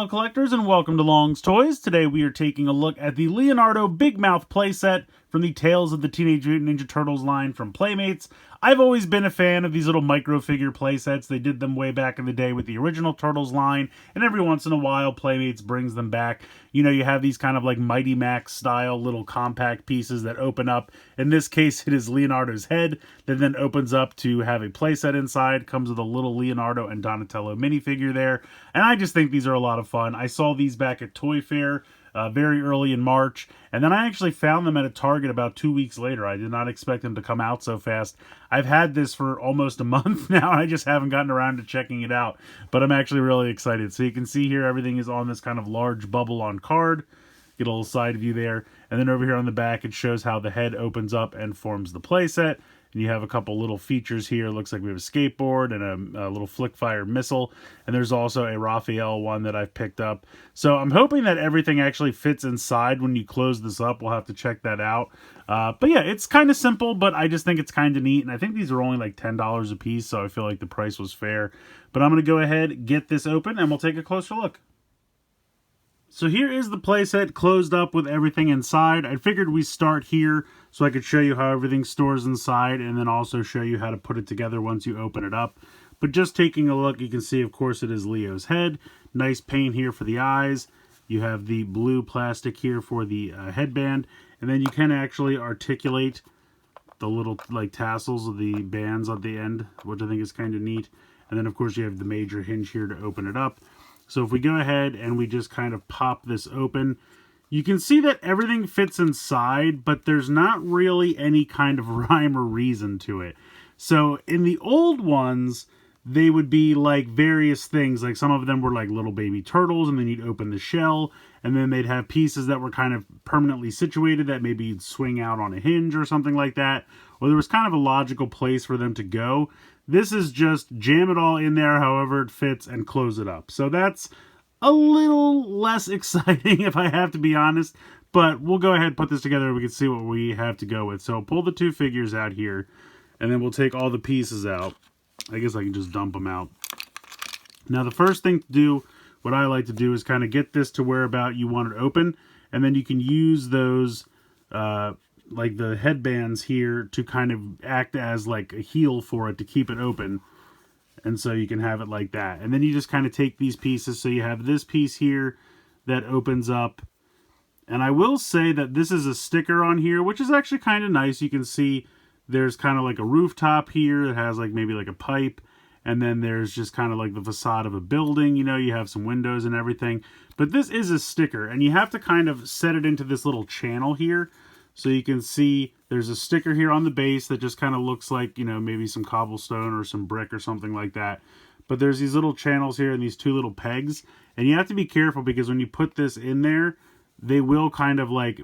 fellow collectors, and welcome to Long's Toys. Today we are taking a look at the Leonardo Big Mouth playset from the Tales of the Teenage Mutant Ninja Turtles line from Playmates. I've always been a fan of these little micro figure playsets. They did them way back in the day with the original Turtles line, and every once in a while Playmates brings them back. You know, you have these kind of like Mighty Max style little compact pieces that open up. In this case, it is Leonardo's head that then opens up to have a playset inside. Comes with a little Leonardo and Donatello minifigure there. And I just think these are a lot of fun. I saw these back at Toy Fair very early in March, and then I actually found them at a Target about 2 weeks later. I did not expect them to come out so fast. I've had this for almost a month now, and I just haven't gotten around to checking it out, but I'm actually really excited. So you can see here everything is on this kind of large bubble on card. Get a little side view there, and then over here on the back it shows how the head opens up and forms the playset. And you have a couple little features here. Looks like we have a skateboard and a little flick fire missile. And there's also a Raphael one that I've picked up. So I'm hoping that everything actually fits inside when you close this up. We'll have to check that out. But yeah, it's kind of simple, but I just think it's kind of neat. And I think these are only like $10 a piece, so I feel like the price was fair. But I'm going to go ahead, get this open, and we'll take a closer look. So here is the playset closed up with everything inside. I figured we start here so I could show you how everything stores inside and then also show you how to put it together once you open it up. But just taking a look, you can see, of course, it is Leo's head. Nice paint here for the eyes. You have the blue plastic here for the headband. And then you can actually articulate the little like tassels of the bands at the end, which I think is kind of neat. And then, of course, you have the major hinge here to open it up. So if we go ahead and we just kind of pop this open, you can see that everything fits inside, but there's not really any kind of rhyme or reason to it. So in the old ones, they would be like various things. Like some of them were like little baby turtles, and then you'd open the shell, and then they'd have pieces that were kind of permanently situated that maybe you'd swing out on a hinge or something like that. Or there was kind of a logical place for them to go. This is just jam it all in there however it fits and close it up. So that's a little less exciting if I have to be honest. But we'll go ahead and put this together and we can see what we have to go with. So pull the two figures out here, and then we'll take all the pieces out. I guess I can just dump them out. Now the first thing to do, what I like to do, is kind of get this to where about you want it open. And then you can use those like the headbands here to kind of act as like a heel for it to keep it open. And so you can have it like that. And then you just kind of take these pieces. So you have this piece here that opens up. And I will say that this is a sticker on here, which is actually kind of nice. You can see there's kind of like a rooftop here that has like maybe like a pipe. And then there's just kind of like the facade of a building. You know, you have some windows and everything. But this is a sticker. And you have to kind of set it into this little channel here. So you can see there's a sticker here on the base that just kind of looks like, you know, maybe some cobblestone or some brick or something like that. But there's these little channels here and these two little pegs. And you have to be careful because when you put this in there, they will kind of like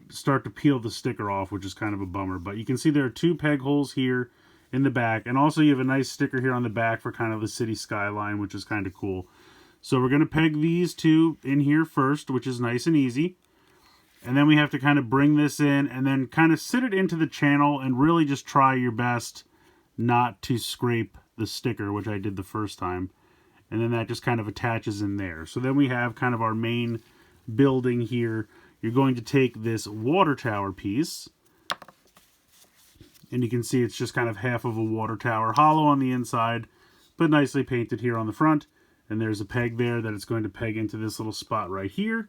start to peel the sticker off, which is kind of a bummer. But you can see there are two peg holes here in the back. And also you have a nice sticker here on the back for kind of the city skyline, which is kind of cool. So we're going to peg these two in here first, which is nice and easy. And then we have to kind of bring this in and then kind of sit it into the channel and really just try your best not to scrape the sticker, which I did the first time. And then that just kind of attaches in there. So then we have kind of our main building here. You're going to take this water tower piece. And you can see it's just kind of half of a water tower, hollow on the inside, but nicely painted here on the front. And there's a peg there that it's going to peg into this little spot right here.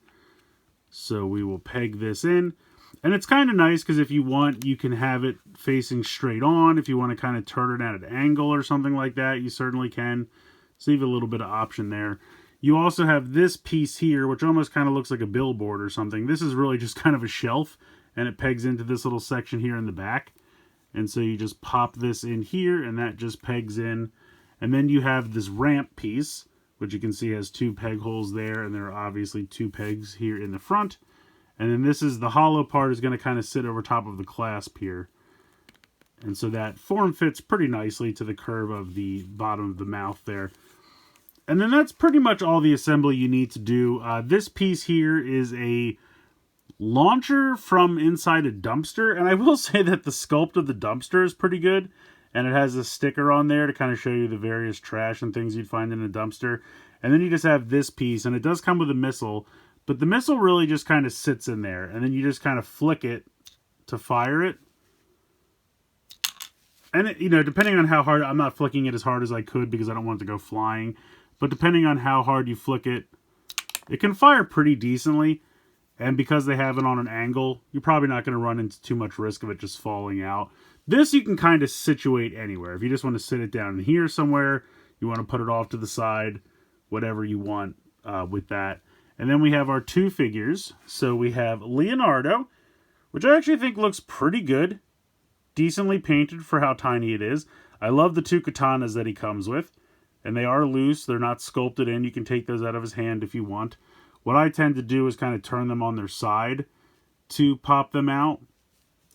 So we will peg this in. And it's kind of nice because if you want, you can have it facing straight on. If you want to kind of turn it at an angle or something like that, you certainly can. So you have a little bit of option there. You also have this piece here, which almost kind of looks like a billboard or something. This is really just kind of a shelf, and it pegs into this little section here in the back. And so you just pop this in here, and that just pegs in. And then you have this ramp piece, which you can see has two peg holes there, and there are obviously two pegs here in the front. And then this is the hollow part is going to kind of sit over top of the clasp here. And so that form fits pretty nicely to the curve of the bottom of the mouth there. And then that's pretty much all the assembly you need to do. This piece here is a launcher from inside a dumpster. And I will say that the sculpt of the dumpster is pretty good. And it has a sticker on there to kind of show you the various trash and things you'd find in a dumpster. And then you just have this piece, and it does come with a missile, but the missile really just kind of sits in there, and then you just kind of flick it to fire it. And, it, depending on how hard, I'm not flicking it as hard as I could because I don't want it to go flying, but depending on how hard you flick it, it can fire pretty decently. And because they have it on an angle, you're probably not going to run into too much risk of it just falling out. This you can kind of situate anywhere. If you just want to sit it down in here somewhere, you want to put it off to the side, whatever you want with that. And then we have our two figures. So we have Leonardo, which I actually think looks pretty good. Decently painted for how tiny it is. I love the two katanas that he comes with. And they are loose. They're not sculpted in. You can take those out of his hand if you want. What I tend to do is kind of turn them on their side to pop them out.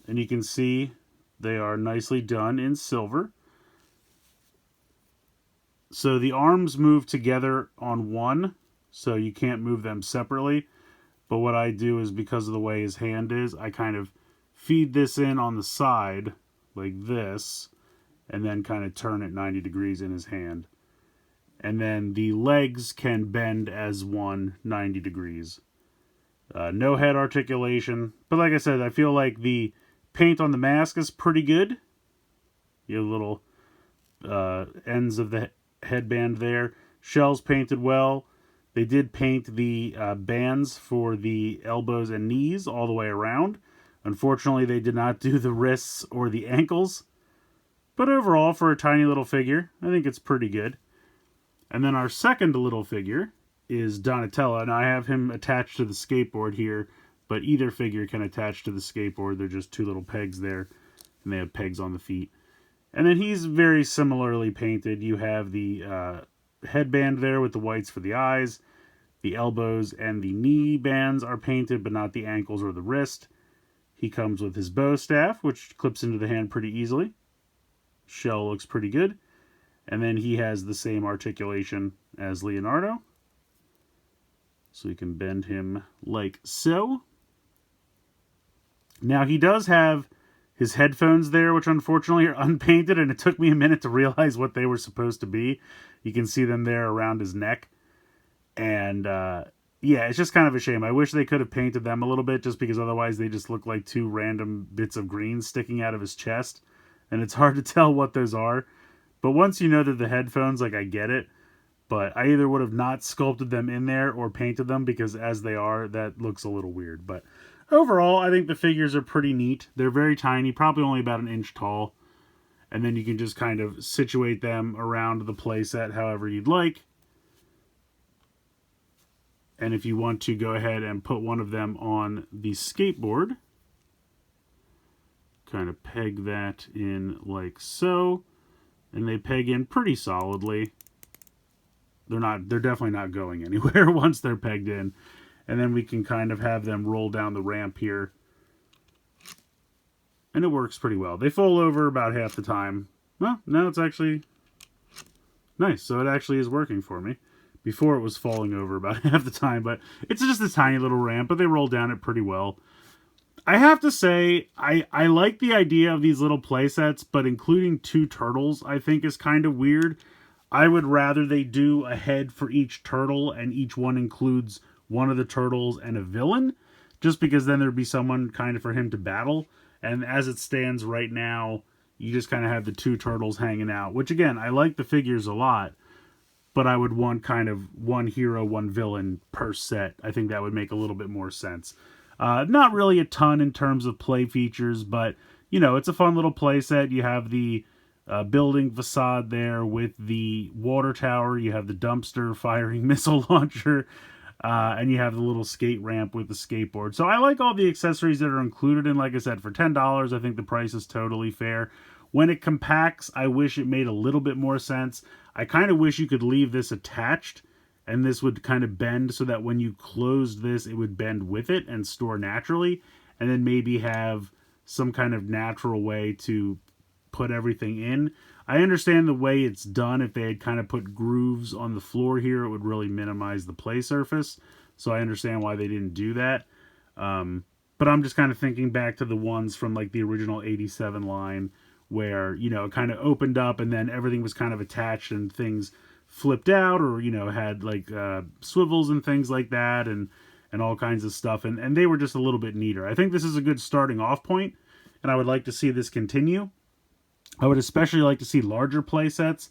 And you can see they are nicely done in silver. So the arms move together on one, so you can't move them separately. But what I do is, because of the way his hand is, I kind of feed this in on the side like this, and then kind of turn it 90 degrees in his hand. And then the legs can bend as one 90 degrees. No head articulation. But like I said, I feel like the paint on the mask is pretty good. You have little ends of the headband there. Shells painted well. They did paint the bands for the elbows and knees all the way around. Unfortunately, they did not do the wrists or the ankles. But overall, for a tiny little figure, I think it's pretty good. And then our second little figure is Donatello, and I have him attached to the skateboard here, but either figure can attach to the skateboard. They're just two little pegs there, and they have pegs on the feet. And then he's very similarly painted. You have the headband there with the whites for the eyes. The elbows and the knee bands are painted, but not the ankles or the wrist. He comes with his bow staff, which clips into the hand pretty easily. Shell looks pretty good. And then he has the same articulation as Leonardo. So you can bend him like so. Now he does have his headphones there, which unfortunately are unpainted, and it took me a minute to realize what they were supposed to be. You can see them there around his neck. And yeah, it's just kind of a shame. I wish they could have painted them a little bit, just because otherwise they just look like two random bits of green sticking out of his chest. And it's hard to tell what those are. But once you know that the headphones, like, I get it. But I either would have not sculpted them in there or painted them, because as they are, that looks a little weird. But overall, I think the figures are pretty neat. They're very tiny, probably only about an inch tall. And then you can just kind of situate them around the playset however you'd like. And if you want to go ahead and put one of them on the skateboard, kind of peg that in like so. And they peg in pretty solidly. They're definitely not going anywhere once they're pegged in. And then we can kind of have them roll down the ramp here. And it works pretty well. They fold over about half the time. Well, now it's actually nice. So it actually is working for me. Before it was falling over about half the time. But it's just a tiny little ramp, but they roll down it pretty well. I have to say, I like the idea of these little play sets, but including two turtles I think is kind of weird. I would rather they do a head for each turtle, and each one includes one of the turtles and a villain, just because then there'd be someone kind of for him to battle. And as it stands right now, you just kind of have the two turtles hanging out, which again, I like the figures a lot, but I would want kind of one hero, one villain per set. I think that would make a little bit more sense. Not really a ton in terms of play features, but, you know, it's a fun little play set. You have the building facade there with the water tower. You have the dumpster firing missile launcher. And you have the little skate ramp with the skateboard. So I like all the accessories that are included. And like I said, for $10, I think the price is totally fair. When it compacts, I wish it made a little bit more sense. I kind of wish you could leave this attached, and this would kind of bend so that when you closed this, it would bend with it and store naturally. And then maybe have some kind of natural way to put everything in. I understand the way it's done. If they had kind of put grooves on the floor here, it would really minimize the play surface. So I understand why they didn't do that. But I'm just kind of thinking back to the ones from like the original 87 line where, you know, it kind of opened up and then everything was kind of attached and things flipped out, or, you know, had like swivels and things like that, and all kinds of stuff, and they were just a little bit neater. I think this is a good starting off point, and I would like to see this continue. I would especially like to see larger play sets,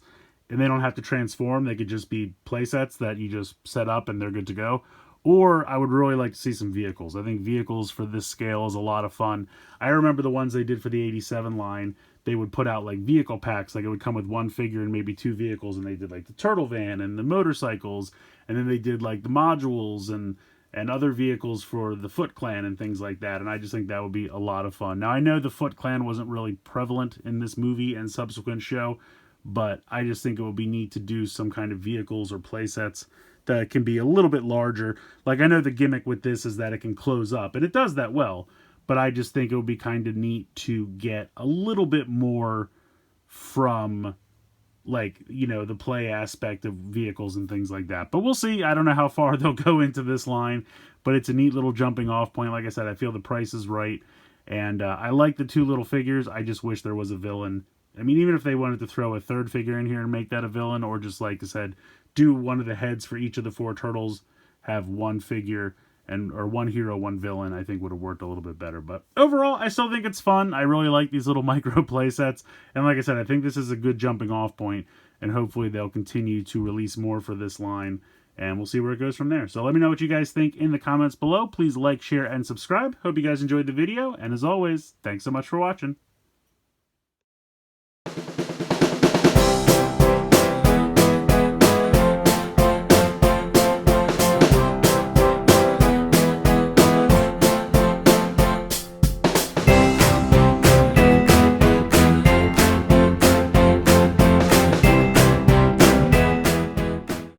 and they don't have to transform. They could just be play sets that you just set up and they're good to go. Or I would really like to see some vehicles. I think vehicles for this scale is a lot of fun. I remember the ones they did for the 87 line. They would put out like vehicle packs. Like it would come with one figure and maybe two vehicles, and they did like the turtle van and the motorcycles, and then they did like the modules and other vehicles for the Foot Clan and things like that. And I just think that would be a lot of fun. Now, I know the Foot Clan wasn't really prevalent in this movie and subsequent show, but I just think it would be neat to do some kind of vehicles or play sets that can be a little bit larger. Like, I know the gimmick with this is that it can close up, and it does that well, but I just think it would be kind of neat to get a little bit more from, like, you know, the play aspect of vehicles and things like that. But we'll see. I don't know how far they'll go into this line, but it's a neat little jumping off point. Like I said, I feel the price is right, and I like the two little figures. I just wish there was a villain. I mean, even if they wanted to throw a third figure in here and make that a villain, or just, like I said, do one of the heads for each of the four turtles, have one figure, or one hero, one villain, I think would have worked a little bit better. But overall, I still think it's fun. I really like these little micro play sets. And like I said, I think this is a good jumping off point, and hopefully they'll continue to release more for this line, and we'll see where it goes from there. So let me know what you guys think in the comments below. Please like, share, and subscribe. Hope you guys enjoyed the video, and as always, thanks so much for watching.